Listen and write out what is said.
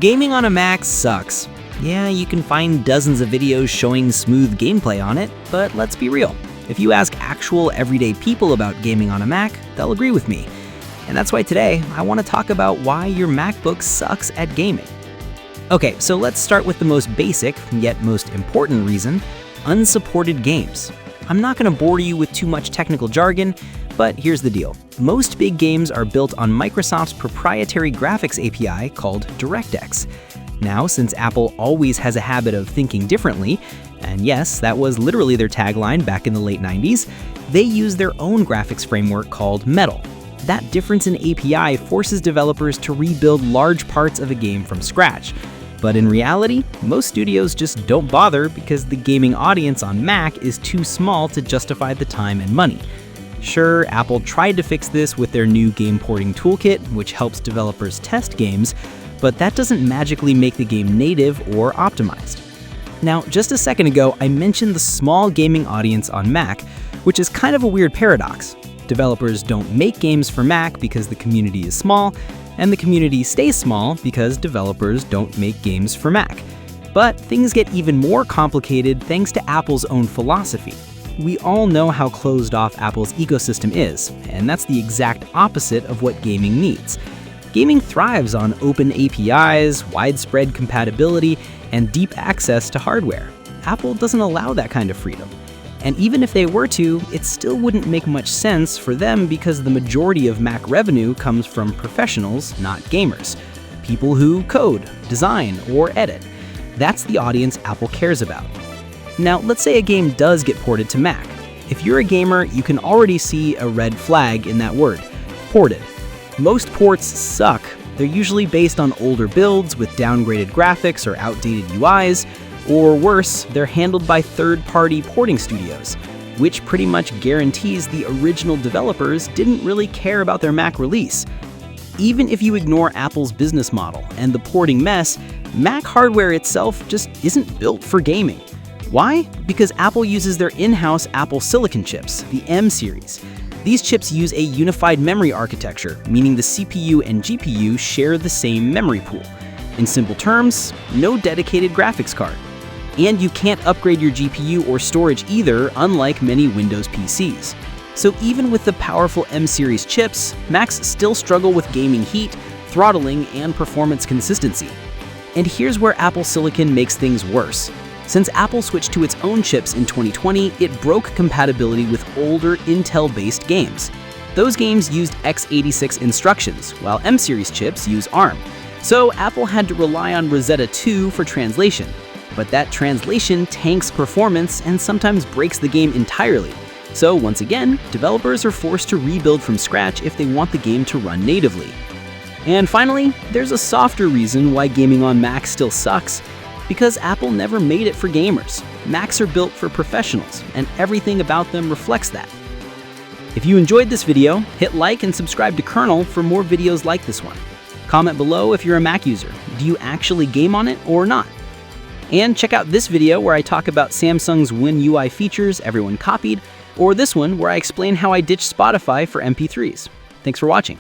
Gaming on a Mac sucks. Yeah, you can find dozens of videos showing smooth gameplay on it, but let's be real. If you ask actual everyday people about gaming on a Mac, they'll agree with me. And that's why today, I want to talk about why your MacBook sucks at gaming. Okay, so let's start with the most basic, yet most important reason: unsupported games. I'm not going to bore you with too much technical jargon, but here's the deal. Most big games are built on Microsoft's proprietary graphics API called DirectX. Now, since Apple always has a habit of thinking differently, and yes, that was literally their tagline back in the late 90s, they use their own graphics framework called Metal. That difference in API forces developers to rebuild large parts of a game from scratch. But in reality, most studios just don't bother because the gaming audience on Mac is too small to justify the time and money. Sure, Apple tried to fix this with their new Game Porting Toolkit, which helps developers test games, but that doesn't magically make the game native or optimized. Now, just a second ago, I mentioned the small gaming audience on Mac, which is kind of a weird paradox. Developers don't make games for Mac because the community is small, and the community stays small because developers don't make games for Mac. But things get even more complicated thanks to Apple's own philosophy. We all know how closed off Apple's ecosystem is, and that's the exact opposite of what gaming needs. Gaming thrives on open APIs, widespread compatibility, and deep access to hardware. Apple doesn't allow that kind of freedom. And even if they were to, it still wouldn't make much sense for them because the majority of Mac revenue comes from professionals, not gamers. People who code, design, or edit. That's the audience Apple cares about. Now, let's say a game does get ported to Mac. If you're a gamer, you can already see a red flag in that word: ported. Most ports suck. They're usually based on older builds with downgraded graphics or outdated UIs, or worse, they're handled by third-party porting studios, which pretty much guarantees the original developers didn't really care about their Mac release. Even if you ignore Apple's business model and the porting mess, Mac hardware itself just isn't built for gaming. Why? Because Apple uses their in-house Apple Silicon chips, the M series. These chips use a unified memory architecture, meaning the CPU and GPU share the same memory pool. In simple terms, no dedicated graphics card. And you can't upgrade your GPU or storage either, unlike many Windows PCs. So even with the powerful M-series chips, Macs still struggle with gaming heat, throttling, and performance consistency. And here's where Apple Silicon makes things worse. Since Apple switched to its own chips in 2020, it broke compatibility with older Intel-based games. Those games used x86 instructions, while M-series chips use ARM. So Apple had to rely on Rosetta 2 for translation. But that translation tanks performance and sometimes breaks the game entirely. So once again, developers are forced to rebuild from scratch if they want the game to run natively. And finally, there's a softer reason why gaming on Mac still sucks: because Apple never made it for gamers. Macs are built for professionals, and everything about them reflects that. If you enjoyed this video, hit like and subscribe to Kernel for more videos like this one. Comment below if you're a Mac user. Do you actually game on it or not? And check out this video where I talk about Samsung's Win UI features everyone copied, or this one where I explain how I ditched Spotify for MP3s. Thanks for watching.